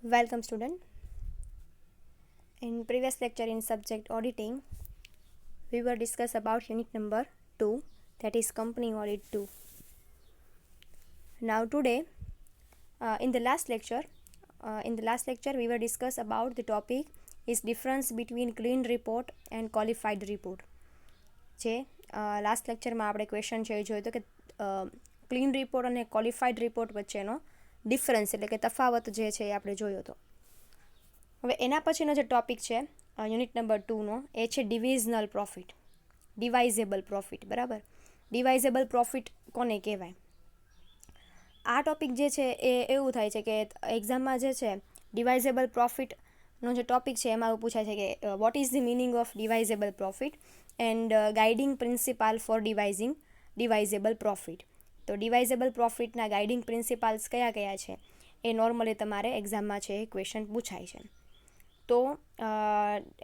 Welcome student. In previous lecture in subject auditing, we were discuss about unit number 2, that is company audit 2. Now today, in the last lecture we were discuss about the topic is difference between clean report and qualified report. જે last લેક્ચરમાં આપણે question છે એ જોયો હતો કે clean report અને qualified report વચ્ચેનો difference એટલે કે તફાવત જે છે એ આપણે જોયો હતો. હવે એના પછીનો જે ટોપિક છે યુનિટ નંબર 2નો એ છે ડિવિઝનલ પ્રોફિટ, ડિવાઇઝેબલ પ્રોફિટ. બરાબર, ડિવાઇઝેબલ પ્રોફિટ કોને કહેવાય? આ ટોપિક જે છે એ એવું થાય છે કે એક્ઝામમાં જે છે ડિવાઇઝેબલ પ્રોફિટનો જે ટોપિક છે એમાં એવું પૂછાય છે કે what is the meaning of divisible profit and guiding principle for divisible profit. તો ડિવાઇઝેબલ પ્રોફિટના ગાઇડિંગ પ્રિન્સિપાલ્સ કયા કયા છે એ નોર્મલી તમારે એક્ઝામમાં છે એ ક્વેશ્ચન પૂછાય છે. તો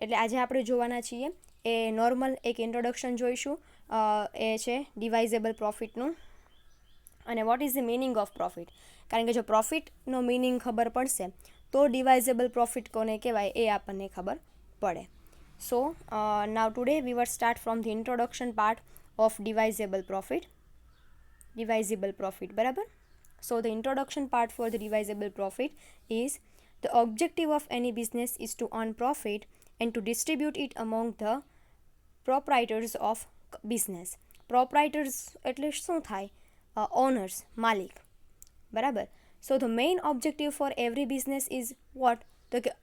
એટલે આજે આપણે જોવાના છીએ એ નોર્મલ એક ઇન્ટ્રોડક્શન જોઈશું, એ છે ડિવાઇઝેબલ પ્રોફિટનું, અને what is the meaning of profit. કારણ કે જો પ્રોફિટનો મિનિંગ ખબર પડશે તો ડિવાઇઝેબલ પ્રોફિટ કોને કહેવાય એ આપણને ખબર પડે. So now today we were start from the introduction part of divisible profit. બરાબર. So the introduction part for the divisible profit is the objective of any business is to earn profit and to distribute it among the proprietors of business. Proprietors એટલે શું થાય? Owners, માલિક. બરાબર. So the main objective for every business is what?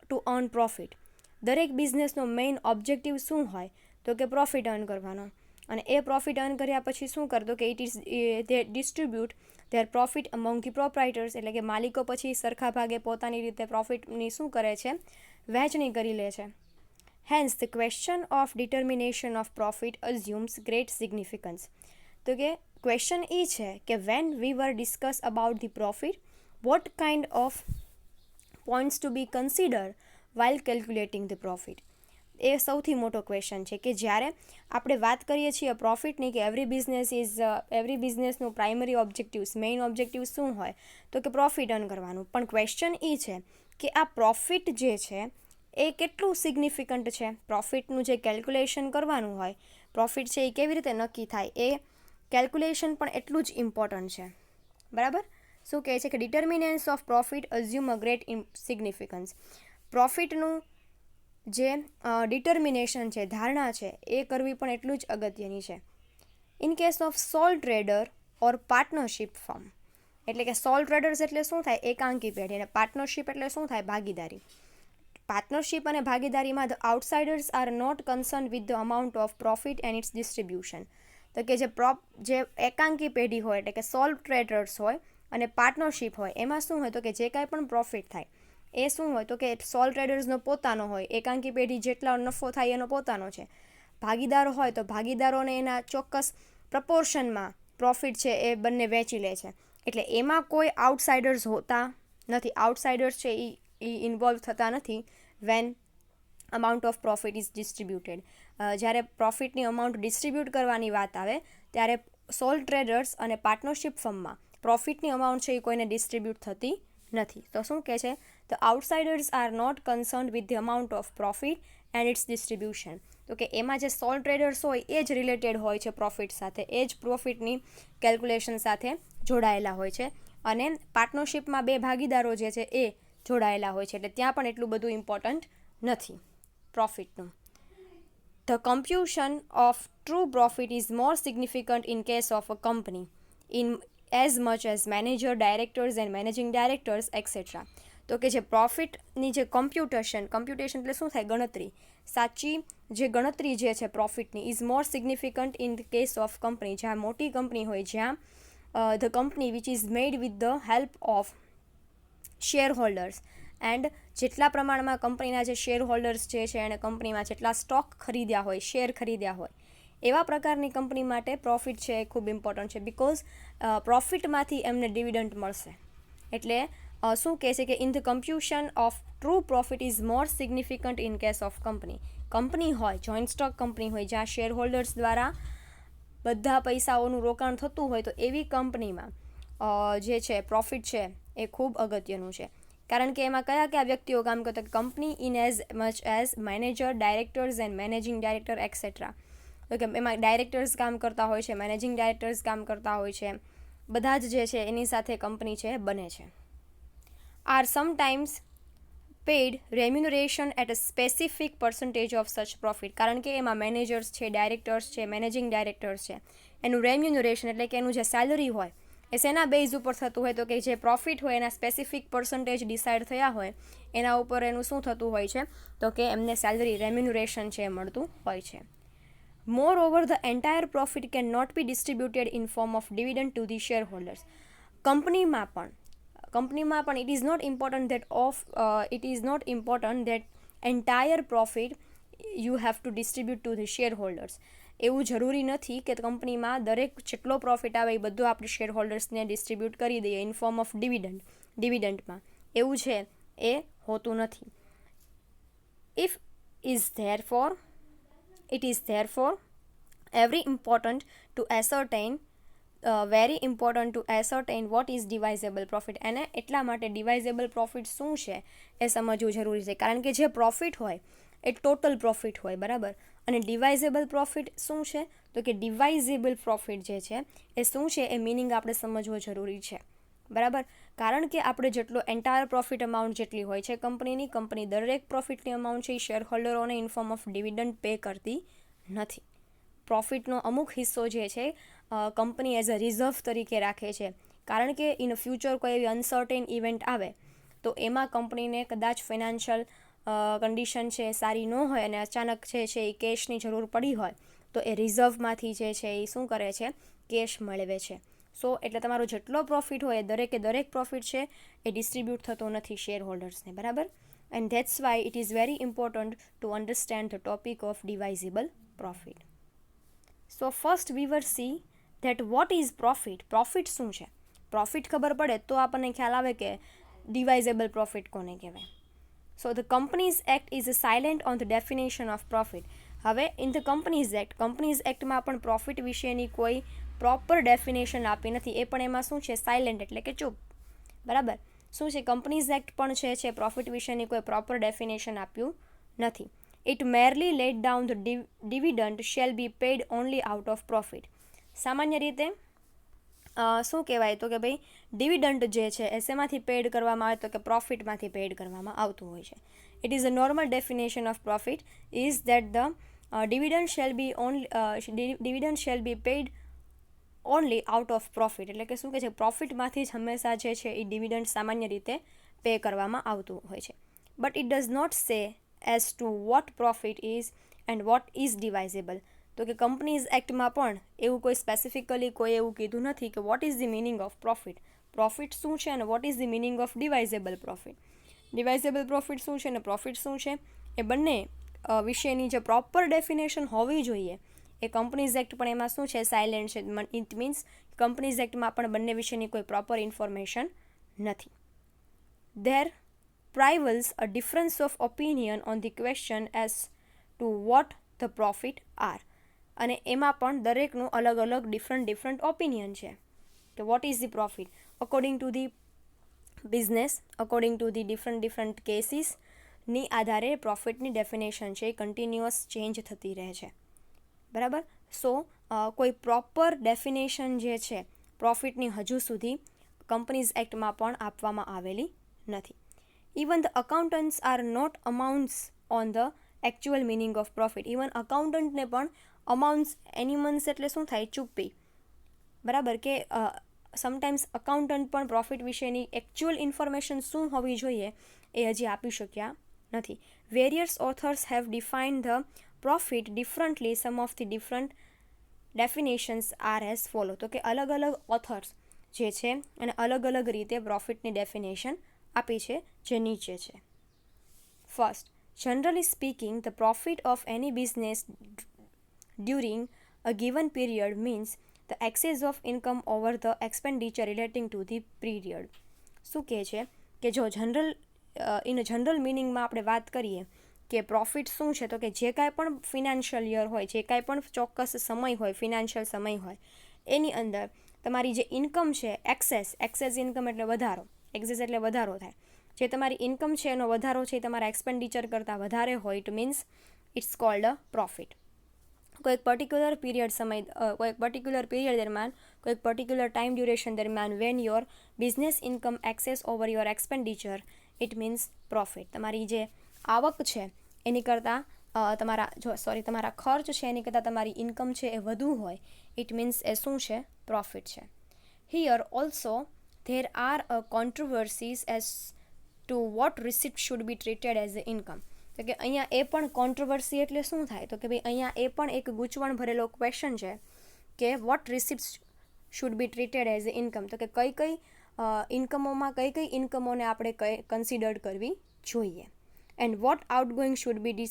To earn profit. દરેક બિઝનેસનો main objective શું હોય? તો કે પ્રોફિટ અર્ન કરવાનો. અને એ પ્રોફિટ અર્ન કર્યા પછી શું કરતો કે they distribute their profit among the proprietors, એટલે કે માલિકો પછી સરખા ભાગે પોતાની રીતે પ્રોફિટની શું કરે છે? વહેંચણી કરી લે છે. Hence the question of determination of profit assumes great significance. તો કે ક્વેશ્ચન એ છે કે when we were discuss about the profit, what kind of points to be consider while calculating the profit. એ સૌથી મોટો ક્વેશ્ચન છે કે જ્યારે આપણે વાત કરીએ છીએ પ્રોફિટની કે એવરી બિઝનેસનું પ્રાઇમરી ઓબ્જેક્ટિવ્સ, મેઇન ઓબ્જેક્ટિવ શું હોય? તો કે પ્રોફિટ અર્ન કરવાનું. પણ ક્વેશ્ચન એ છે કે આ પ્રોફિટ જે છે એ કેટલું સિગ્નિફિકન્ટ છે? પ્રોફિટનું જે કેલ્ક્યુલેશન કરવાનું હોય, પ્રોફિટ છે એ કેવી રીતે નક્કી થાય, એ કેલ્ક્યુલેશન પણ એટલું જ ઇમ્પોર્ટન્ટ છે. બરાબર. શું કહે છે કે determinants of profit assume a great significance. પ્રોફિટનું જે ડિટર્મિનેશન છે, ધારણા છે, એ કરવી પણ એટલું જ અગત્યની છે. In case of sole trader or partnership firm, એટલે કે સોલ ટ્રેડર્સ એટલે શું થાય? એકાંકી પેઢી. અને પાર્ટનરશિપ એટલે શું થાય? ભાગીદારી. પાર્ટનરશિપ અને ભાગીદારીમાં the outsiders are not concern with the amount of profit and its distribution. તો કે જે એકાંકી પેઢી હોય એટલે કે સોલ ટ્રેડર્સ હોય અને પાર્ટનરશિપ હોય, એમાં શું હોય? તો કે જે કાંઈ પણ પ્રોફિટ થાય એ શું હોય? તો કે સોલ ટ્રેડર્સનો પોતાનો હોય. એકાંકી પેઢી જેટલા નફો થાય એનો પોતાનો છે. ભાગીદારો હોય તો ભાગીદારોને એના ચોક્કસ પ્રપોર્શનમાં પ્રોફિટ છે એ બંને વહેંચી લે છે. એટલે એમાં કોઈ આઉટસાઇડર્સ હોતા નથી. આઉટસાઇડર્સ છે એ ઇન્વોલ્વ થતા નથી when amount of profit is distributed. જ્યારે પ્રોફિટની અમાઉન્ટ ડિસ્ટ્રીબ્યુટ કરવાની વાત આવે ત્યારે સોલ ટ્રેડર્સ અને પાર્ટનરશિપ ફર્મમાં પ્રોફિટની અમાઉન્ટ છે એ કોઈને ડિસ્ટ્રીબ્યુટ થતી નથી. તો શું કહે છે? The outsiders are not concern with the amount of profit and its distribution. તો કે એમાં જે સોલ ટ્રેડર્સ હોય એ જ રિલેટેડ હોય છે પ્રોફિટ સાથે, એ જ પ્રોફિટની કેલ્ક્યુલેશન સાથે જોડાયેલા હોય છે. અને પાર્ટનરશિપમાં બે ભાગીદારો જે છે એ જોડાયેલા હોય છે, એટલે ત્યાં પણ એટલું બધું ઇમ્પોર્ટન્ટ નથી પ્રોફિટનું. The computation of true profit is more significant in case of a company in as much as manager, directors and managing directors etcetera. તો કે જે પ્રોફિટની જે કમ્પ્યુટેશન એટલે શું થાય? ગણતરી. સાચી જે ગણતરી જે છે પ્રોફિટની is more significant in the case of company, જ્યાં મોટી કંપની હોય, જ્યાં the company which is made with the help of shareholders and જેટલા પ્રમાણમાં કંપનીના જે શેર હોલ્ડર્સ જે છે એણે કંપનીમાં જેટલા સ્ટોક ખરીદ્યા હોય, શેર ખરીદ્યા હોય, એવા પ્રકારની કંપની માટે પ્રોફિટ છે એ ખૂબ ઇમ્પોર્ટન્ટ છે. બિકોઝ પ્રોફિટમાંથી એમને ડિવિડન્ડ મળશે. એટલે શું કહે છે કે in the computation of true profit is more significant in case of company હોય, જોઈન્ટ સ્ટોક કંપની હોય, જ્યાં શેર હોલ્ડર્સ દ્વારા બધા પૈસાઓનું રોકાણ થતું હોય, તો એવી કંપનીમાં જે છે પ્રોફિટ છે એ ખૂબ અગત્યનું છે. કારણ કે એમાં કયા કયા વ્યક્તિઓ કામ કરતા, company in as much as manager, directors and managing director et cetera. તો કે એમાં ડાયરેક્ટર્સ કામ કરતા હોય છે, મેનેજિંગ ડાયરેક્ટર્સ કામ કરતા હોય છે, બધા જ જે છે એની સાથે કંપની છે બને છે. Are sometimes paid remuneration at a specific percentage of such profit. કારણ કે એમાં મેનેજર્સ છે, ડાયરેક્ટર્સ છે, મેનેજિંગ ડાયરેક્ટર્સ છે, એનું રેમ્યુનરેશન એટલે કે એનું જે સેલરી હોય એ શેના બેઝ ઉપર થતું હોય, તો કે જે પ્રોફિટ હોય એના સ્પેસિફિક પર્સન્ટેજ ડિસાઇડ થયા હોય એના ઉપર એનું શું થતું હોય છે, તો કે એમને સેલરી રેમ્યુનરેશન છે એ મળતું હોય છે. Moreover the entire profit cannot be distributed in form of dividend to the share holders. કંપનીમાં પણ it is not important that entire profit you have to distribute to the shareholders. એવું જરૂરી નથી કે કંપનીમાં દરેક જેટલો profit આવે એ બધું આપણે શેર હોલ્ડર્સને ડિસ્ટ્રીબ્યુટ કરી દઈએ ઇન ફોર્મ ઓફ ડિવિડન્ડમાં. એવું છે એ હોતું નથી. It is therefore very important to ascertain what is divisible profit. અને એટલા માટે ડિવાઇઝેબલ પ્રોફિટ શું છે એ સમજવું જરૂરી છે, કારણ કે જે પ્રોફિટ હોય એ ટોટલ પ્રોફિટ હોય, બરાબર. અને ડિવાઇઝેબલ પ્રોફિટ શું છે, તો કે ડિવાઇઝેબલ પ્રોફિટ જે છે એ શું છે એ મિનિંગ આપણે સમજવો જરૂરી છે, બરાબર. કારણ કે આપણે જેટલો એન્ટાયર પ્રોફિટ અમાઉન્ટ જેટલી હોય છે કંપની દરેક પ્રોફિટની અમાઉન્ટ છે એ શેર હોલ્ડરોને in form of dividend pay કરતી નથી. પ્રોફિટનો અમુક હિસ્સો જે છે કંપની એઝ અ રિઝર્વ તરીકે રાખે છે, કારણ કે ઇન ફ્યુચર કોઈ એવી અનસર્ટેન ઇવેન્ટ આવે તો એમાં કંપનીને કદાચ ફાઇનાન્શિયલ કન્ડિશન છે સારી ન હોય અને અચાનક છે એ કેશની જરૂર પડી હોય તો એ રિઝર્વમાંથી જે છે એ શું કરે છે, કેશ મેળવે છે. સો એટલે તમારો જેટલો પ્રોફિટ હોય એ દરેક પ્રોફિટ છે એ ડિસ્ટ્રીબ્યુટ થતો નથી શેર હોલ્ડર્સને, બરાબર. And that's why it is very important to understand the topic of divisible profit. So first we will see that what is profit. Profit શું છે? પ્રોફિટ ખબર પડે તો આપણને ખ્યાલ આવે કે ડિવાઇઝેબલ પ્રોફિટ કોને કહેવાય. So the companies act is silent on the definition of profit. હવે ઇન ધ કંપનીઝ એક્ટમાં પણ પ્રોફિટ વિશેની કોઈ પ્રોપર ડેફિનેશન આપી નથી. એ પણ એમાં શું છે, સાયલેન્ટ એટલે કે ચૂપ, બરાબર. શું છે, કંપનીઝ એક્ટ પણ છે પ્રોફિટ વિશેની કોઈ પ્રોપર ડેફિનેશન આપ્યું નથી. It merely let down the dividend shall be paid only out of profit. સામાન્ય રીતે શું કહેવાય તો કે ભાઈ ડિવિડન્ડ જે છે એ શેમાંથી પેડ કરવામાં આવે તો કે પ્રોફિટમાંથી પેડ કરવામાં આવતું હોય છે. It is a normal definition of profit is that the dividend shall be paid only out of profit. એટલે કે શું કહે છે, પ્રોફિટમાંથી જ હંમેશા જે છે એ ડિવિડન્ડ સામાન્ય રીતે પે કરવામાં આવતું હોય છે. But it does not say as to what profit is and what is divisible. તો કે કંપનીઝ એક્ટમાં પણ એવું કોઈ સ્પેસિફિકલી કોઈ એવું કીધું નથી કે what is the meaning of profit. Profit શું છે અને what is the meaning of divisible profit. Divisible profit શું છે અને પ્રોફિટ શું છે એ બંને વિશેની જે પ્રોપર ડેફિનેશન હોવી જોઈએ એ કંપનીઝ એક્ટ પણ એમાં શું છે, સાયલેન્ટ છે. ઇટ મીન્સ કંપનીઝ એક્ટમાં પણ બંને વિશેની કોઈ પ્રોપર ઇન્ફોર્મેશન નથી. There prevails a difference of opinion on the question as to what the profit are. અને એમાં પણ દરેકનું અલગ ડિફરન્ટ ઓપિનિયન છે કે what is the profit according to the business, according to the different કેસીસની આધારે પ્રોફિટની ડેફિનેશન છે એ કન્ટિન્યુઅસ ચેન્જ થતી રહે છે, બરાબર. સો કોઈ પ્રોપર ડેફિનેશન જે છે પ્રોફિટની હજુ સુધી કંપનીઝ એક્ટમાં પણ આપવામાં આવેલી નથી. Even the accountants are not amounts on the actual meaning of profit. Even અકાઉન્ટન્ટને પણ એનિમન્સ એટલે શું થાય, ચૂપ્પી, બરાબર. કે સમટાઇમ્સ અકાઉન્ટન્ટ પણ પ્રોફિટ વિશેની એકચ્યુઅલ ઇન્ફોર્મેશન શું હોવી જોઈએ એ હજી આપી શક્યા નથી. Various authors have defined the profit differently. Some of the different definitions are as follow. તો કે અલગ ઓથર્સ જે છે અને અલગ રીતે પ્રોફિટની ડેફિનેશન આપી છે જે નીચે છે. First, generally speaking, the profit of any business during a given period means the excess of income over the expenditure relating to the period. શું કહે છે કે જો જનરલ મિનિંગમાં આપણે વાત કરીએ કે પ્રોફિટ શું છે તો કે જે કાંઈ પણ ફિનાન્શિયલ યર હોય, જે કાંઈ પણ ચોક્કસ સમય હોય, ફિનાન્શિયલ સમય હોય એની અંદર તમારી જે ઇન્કમ છે એક્સેસ ઇન્કમ એટલે વધારો, એક્સેસ એટલે વધારો થાય. જે તમારી ઇન્કમ છે એનો વધારો છે એ તમારા એક્સપેન્ડિચર કરતાં વધારે હોય it means it's called a profit. કોઈક પર્ટિક્યુલર પીરિયડ દરમિયાન કોઈક પર્ટિક્યુલર ટાઈમ ડ્યુરેશન દરમિયાન when your business income excess over your expenditure it means profit. તમારી જે આવક છે એની કરતાં તમારા ખર્ચ છે એની કરતાં તમારી ઇન્કમ છે એ વધુ હોય ઇટ મીન્સ એ શું છે? પ્રોફિટ છે. Here also there are controversies as to what receipt should be treated as income. તો કે અહીંયા એ પણ કોન્ટ્રોવર્સી એટલે શું થાય? તો કે ભાઈ અહીંયા એ પણ એક ગૂંચવણ ભરેલો ક્વેશ્ચન છે કે what receipts should be treated as income. તો કે કઈ ઇન્કમોમાં કઈ ઇન્કમોને આપણે કન્સિડર કરવી જોઈએ. And what outgoing should be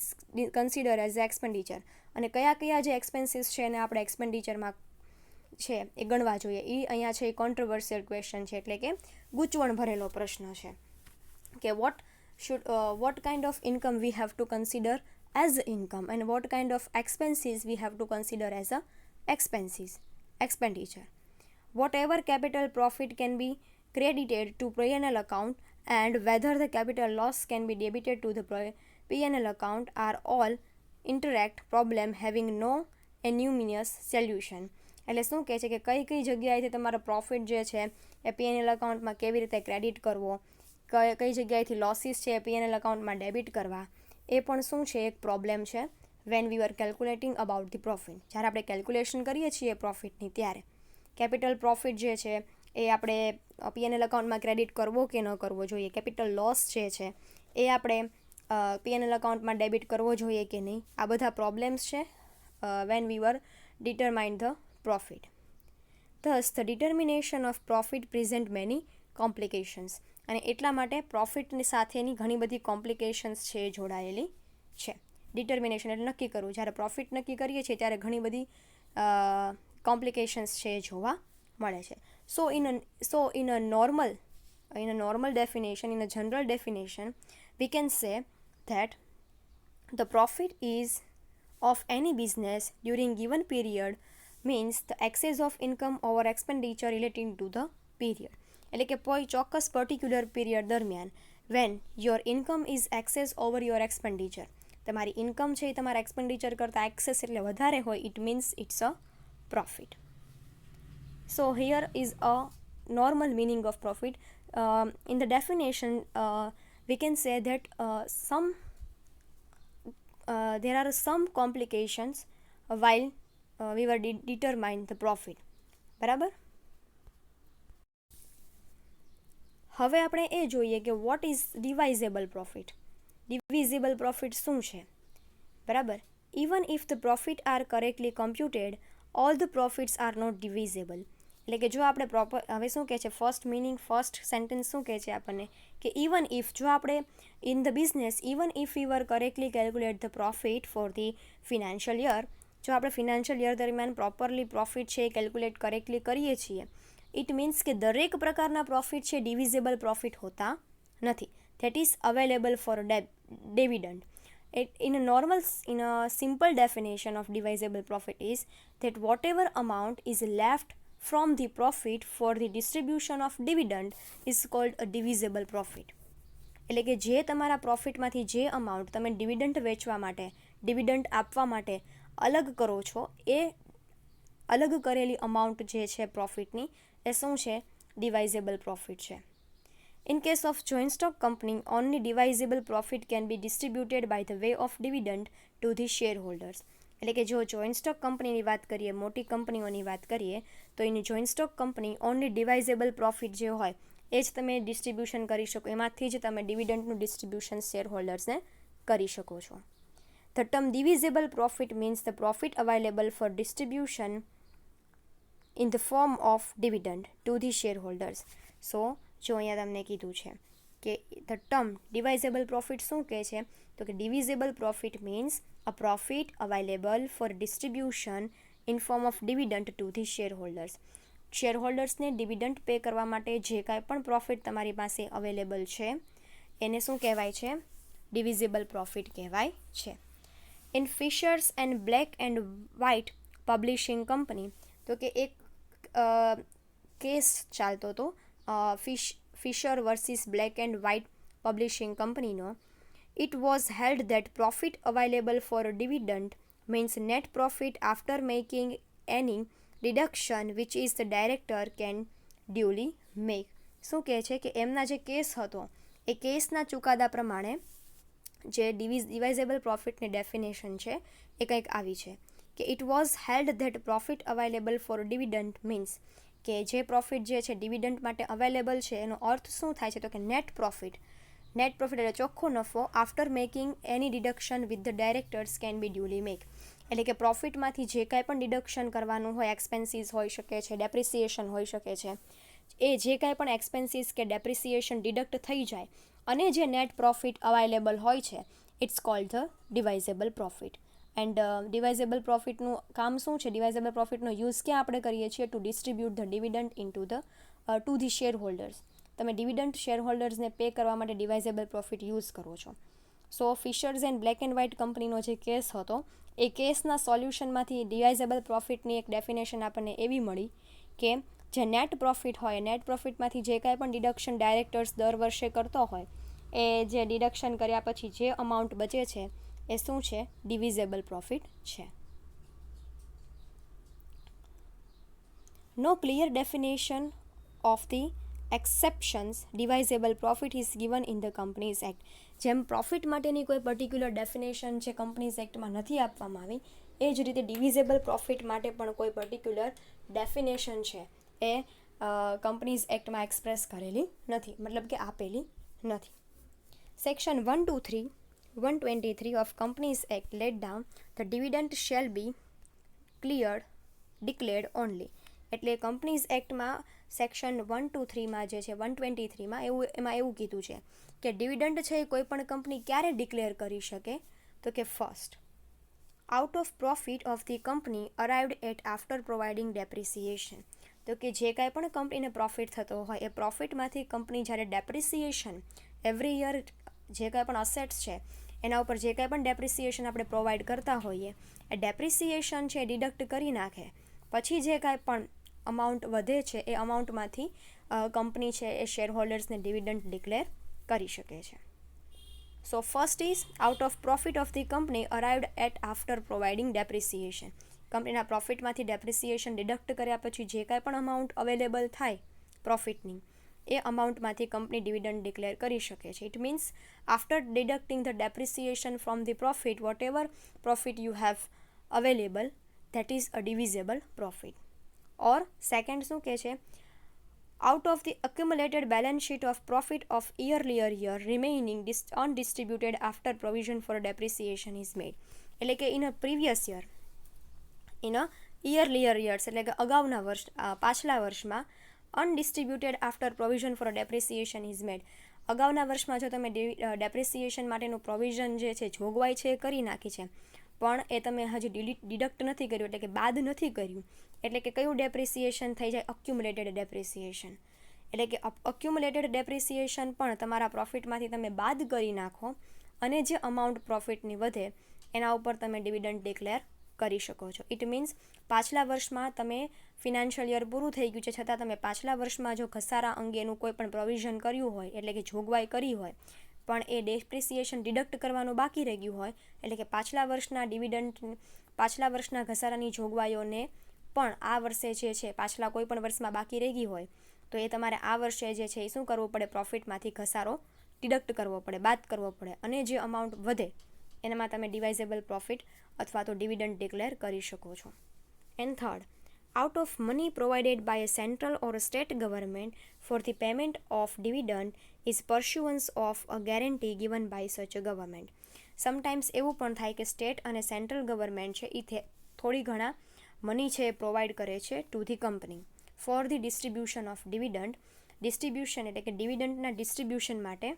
consider as expenditure. અને કયા જે એક્સપેન્સીસ છે એને આપણે એક્સપેન્ડિચરમાં છે એ ગણવા જોઈએ. એ અહીંયા છે એ કોન્ટ્રોવર્સિયલ ક્વેશ્ચન છે, એટલે કે ગૂંચવણ ભરેલો પ્રશ્ન છે કે what kind of income we have to consider as income and what kind of expenses we have to consider as a expenditure. Whatever capital profit can be credited to P&L account and whether the capital loss can be debited to the P&L account are all interact problem having no unanimous solution. એટલે શું કહે છે કે કઈ જગ્યાએથી તમારો profit જે છે એ P&L અકાઉન્ટમાં કેવી રીતે ક્રેડિટ કરવો, કઈ જગ્યાએથી લોસીસ છે એ P&L અકાઉન્ટમાં ડેબિટ કરવા, એ પણ શું છે? એક પ્રોબ્લેમ છે when we are calculating about the profit. જ્યારે આપણે કેલ્ક્યુલેશન કરીએ છીએ પ્રોફિટની ત્યારે કેપિટલ પ્રોફિટ જે છે એ આપણે P&L અકાઉન્ટમાં ક્રેડિટ કરવો કે ન કરવો જોઈએ, કેપિટલ લોસ જે છે એ આપણે P&L અકાઉન્ટમાં ડેબિટ કરવો જોઈએ કે નહીં, આ બધા પ્રોબ્લેમ્સ છે when we were determine the profit. Thus, the determination of profit present many complications. અને એટલા માટે પ્રોફિટની સાથેની ઘણી બધી કોમ્પ્લિકેશન્સ છે જોડાયેલી છે. ડિટર્મિનેશન એટલે નક્કી કરવું. જ્યારે પ્રોફિટ નક્કી કરીએ છીએ ત્યારે ઘણી બધી કોમ્પ્લિકેશન્સ છે જોવા મળે છે. So in a normal definition, in a general definition, we can say that the profit is of any business during given period means the excess of income over expenditure relating to the period. એટલે કે કોઈ ચોક્કસ particular period દરમિયાન when your income is excess over your expenditure, તમારી income છે એ તમારા expenditure કરતાં એક્સેસ એટલે વધારે હોય it means it's a profit. So here is a normal meaning of profit. In the definition we can say that there are some complications while we were determine the profit. બરાબર. હવે આપણે એ જોઈએ કે what is divisible profit. Divisible profit શું છે? બરાબર. Even if the profit are correctly computed all the profits are not divisible. એટલે કે જો આપણે હવે શું કહે છે ફર્સ્ટ સેન્ટેન્સ શું કહે છે આપણને કે ઇવન ઇફ, જો આપણે in the business even if we were correctly calculate the profit for the financial year, જો આપણે ફિનાન્શિયલ યર દરમિયાન પ્રોપરલી પ્રોફિટ છે એ કેલ્ક્યુલેટ કરેક્ટલી કરીએ છીએ ઇટ મીન્સ કે દરેક પ્રકારના પ્રોફિટ છે ડિવિઝેબલ પ્રોફિટ હોતા નથી. That is available four dividend. In a simple definition of divisible profit is that whatever amount is left from the profit for the distribution of dividend is called a divisible profit. એટલે કે જે તમારા પ્રોફિટમાંથી જે amount તમે dividend વેચવા માટે, dividend આપવા માટે અલગ કરો છો એ અલગ કરેલી અમાઉન્ટ જે છે પ્રોફિટની એ શું છે? ડિવાઇઝેબલ પ્રોફિટ છે. In case of joint stock company, only divisible profit can be distributed by the way of dividend to the shareholders. એટલે કે જો જોઈન્ટ સ્ટોક કંપનીની વાત કરીએ, મોટી કંપનીઓની વાત કરીએ તો એની joint stock company only divisible profit જે હોય એ જ તમે ડિસ્ટ્રીબ્યુશન કરી શકો, એમાંથી જ તમે ડિવિડન્ડનું ડિસ્ટ્રીબ્યુશન શેર હોલ્ડર્સને કરી શકો છો. The term divisible profit means the profit available for distribution in the form of dividend to the shareholders. So જો અહીંયા તમને કીધું છે કે ધ ટર્મ ડિવાઇઝેબલ પ્રોફિટ શું કહે છે? તો કે divisible profit means a profit available for distribution in form of dividend to the share holders. Share હોલ્ડર્સને ડિવિડન્ડ પે કરવા માટે જે કાંઈ પણ પ્રોફિટ તમારી પાસે અવેલેબલ છે એને શું કહેવાય છે? ડિવિઝેબલ પ્રોફિટ કહેવાય છે. In Fishers and black and White Publishing Company, તો કે એક કેસ ચાલતો હતો Fisher versus Black and White Publishing કંપનીનો, it was held that profit available for a dividend means net profit after making any deduction which is the director can duly make. શું કહે છે કે એમના જે કેસ હતો એ કેસના ચુકાદા પ્રમાણે જે ડિવાઇઝેબલ પ્રોફિટની ડેફિનેશન છે એ કંઈક આવી છે કે it was held that profit available for dividend means કે જે પ્રોફિટ જે છે ડિવિડન્ટ માટે અવેલેબલ છે એનો અર્થ શું થાય છે તો કે નેટ પ્રોફિટ એટલે ચોખ્ખો નફો after making any deduction with the directors can be duly make. એટલે કે પ્રોફિટમાંથી જે કાંઈ પણ ડિડક્શન કરવાનું હોય, એક્સપેન્સીસ હોઈ શકે છે, ડેપ્રિસિએશન હોઈ શકે છે, એ જે કાંઈ પણ એક્સપેન્સીસ કે ડેપ્રિસિએશન ડિડક્ટ થઈ જાય અને જે નેટ પ્રોફિટ અવેલેબલ હોય છે it's called the divisible profit. And divisible પ્રોફિટનું કામ શું છે? ડિવાઇઝેબલ પ્રોફિટનો યુઝ ક્યાં આપણે કરીએ છીએ? To distribute the dividend to the share holders. તમે ડિવિડન્ડ શેર હોલ્ડર્સને પે કરવા માટે ડિવાઇઝેબલ પ્રોફિટ યુઝ કરો છો. So Fishers and black and white કંપનીનો જે કેસ હતો એ કેસના સોલ્યુશનમાંથી ડિવાઇઝેબલ પ્રોફિટની એક ડેફિનેશન આપણને એવી મળી કે જે નેટ પ્રોફિટ હોય, નેટ પ્રોફિટમાંથી જે કાંઈ પણ ડિડક્શન ડાયરેક્ટર્સ દર વર્ષે કરતો હોય એ જે ડિડક્શન કર્યા પછી જે અમાઉન્ટ બચે છે એ શું છે? ડિવિઝેબલ પ્રોફિટ છે. No clear definition of the exceptions divisible profit is given in the companies act. જેમ પ્રોફિટ માટેની કોઈ પર્ટિક્યુલર ડેફિનેશન છે કંપનીઝ એક્ટમાં નથી આપવામાં આવી, એ જ રીતે ડિવિઝેબલ પ્રોફિટ માટે પણ કોઈ પર્ટિક્યુલર ડેફિનેશન છે એ કંપનીઝ એક્ટમાં એક્સપ્રેસ કરેલી નથી, મતલબ કે આપેલી નથી. Section 123 of Companies Act laid down the dividend shall be declared only. એટલે કંપનીઝ એક્ટમાં સેક્શન 123માં જે છે 123માં એમાં એવું કીધું છે કે ડિવિડન્ડ છે એ કોઈ પણ કંપની ક્યારે ડિક્લેર કરી શકે તો કે first out of profit of the company arrived at after providing depreciation. તો કે જે કાંઈ પણ કંપનીને પ્રોફિટ થતો હોય એ પ્રોફિટમાંથી કંપની જ્યારે ડેપ્રિસિએશન એવરી યર જે કાંઈ પણ અસેટ્સ છે એના ઉપર જે કાંઈ પણ ડેપ્રિસિએશન આપણે પ્રોવાઈડ કરતા હોઈએ એ ડેપ્રિસિએશન છે ડિડક્ટ કરી નાખે પછી જે કાંઈ પણ અમાઉન્ટ વધે છે એ અમાઉન્ટમાંથી કંપની છે એ શેર હોલ્ડર્સને ડિવિડન્ડ ડિક્લેર કરી શકે છે. So first is out of profit of the company arrived at after providing depreciation. કંપનીના પ્રોફિટમાંથી ડેપ્રિસિએશન ડિડક્ટ કર્યા પછી જે કાંઈ પણ અમાઉન્ટ અવેલેબલ થાય પ્રોફિટની એ અમાઉન્ટમાંથી કંપની ડિવિડન્ડ ડિક્લેર કરી શકે છે. It means after deducting the depreciation from the profit whatever profit you have available that is a divisible profit. Or second શું કહે છે? Out of the accumulated balance sheet of profit of earlier year remaining undistributed after provision for depreciation is made. એટલે કે in a previous year earlier years એટલે કે અગાઉના વર્ષ પાછલા વર્ષમાં undistributed after provision for depreciation is made. અગાઉના વર્ષમાં જો તમે ડેપ્રિસિએશન માટેનું પ્રોવિઝન જે છે જોગવાઈ છે એ કરી નાખી છે પણ એ તમે હજી ડિડક્ટ નથી કર્યું એટલે કે બાદ નથી કર્યું એટલે કે કયું ડેપ્રિસિએશન થઈ જાય? અક્યુમ્યુલેટેડ ડેપ્રિસિએશન. એટલે કે અક્યુમ્યુલેટેડ ડેપ્રિસિએશન પણ તમારા પ્રોફિટમાંથી તમે બાદ કરી નાખો અને જે અમાઉન્ટ પ્રોફિટની વધે એના ઉપર તમે ડિવિડન્ડ ડિક્લેર કરી શકો છો. ઇટ મીન્સ પાછલા વર્ષમાં તમે ફિનાન્શિયલ યર પૂરું થઈ ગયું છે છતાં તમે પાછલા વર્ષમાં જો ઘસારા અંગેનું કોઈ પણ પ્રોવિઝન કર્યું હોય એટલે કે જોગવાઈ કરી હોય પણ એ ડેપ્રિસિએશન ડિડક્ટ કરવાનું બાકી રહી ગયું હોય એટલે કે પાછલા વર્ષના ઘસારાની જોગવાઈઓને પણ આ વર્ષે જે છે પાછલા કોઈ પણ વર્ષમાં બાકી રહી ગઈ હોય તો એ તમારે આ વર્ષે જે છે એ શું કરવું પડે? પ્રોફિટમાંથી ઘસારો ડિડક્ટ કરવો પડે, બાદ કરવો પડે અને જે અમાઉન્ટ વધે એનામાં તમે ડિવાઇઝેબલ પ્રોફિટ અથવા તો ડિવિડન્ડ ડિક્લેર કરી શકો છો. And third, out of money provided by a central or a state government for the payment of dividend is pursuance of a guarantee given by such a government. Sometimes એવું પણ થાય કે state અને central government છે એ થોડી ઘણા money છે એ provide કરે છે to the company for the distribution of dividend. Distribution એટલે કે ડિવિડન્ડના ડિસ્ટ્રીબ્યુશન માટે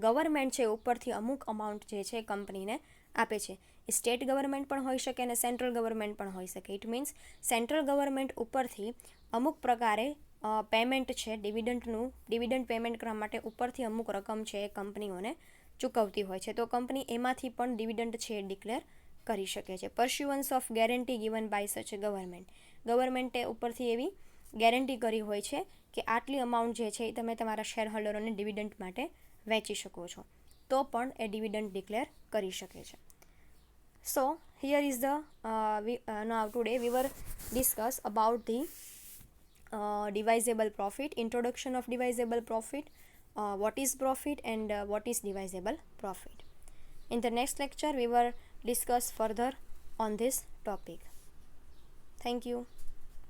ગવર્મેન્ટ છે ઉપરથી અમુક અમાઉન્ટ જે છે કંપનીને આપે છે. એ સ્ટેટ ગવર્મેન્ટ પણ હોઈ શકે અને સેન્ટ્રલ ગવર્મેન્ટ પણ હોઈ શકે. ઇટ મીન્સ સેન્ટ્રલ ગવર્મેન્ટ ઉપરથી અમુક પ્રકારે પેમેન્ટ છે ડિવિડન્ડ પેમેન્ટ કરવા માટે ઉપરથી અમુક રકમ છે એ કંપનીઓને ચૂકવતી હોય છે તો કંપની એમાંથી પણ ડિવિડન્ડ છે એ ડિક્લેર કરી શકે છે. Pursuance of guarantee given by such government. ગવર્મેન્ટે ઉપરથી એવી ગેરંટી કરી હોય છે કે આટલી અમાઉન્ટ જે છે એ તમે તમારા શેર હોલ્ડરોને ડિવિડન્ડ માટે વેચી શકો છો તો પણ એ ડિવિડન્ડ ડિક્લેર કરી શકે છે. So here is the now today we were discuss about the divisible profit, introduction of divisible profit, what is profit and what is divisible profit. In the next lecture we will discuss further on this topic. Thank you.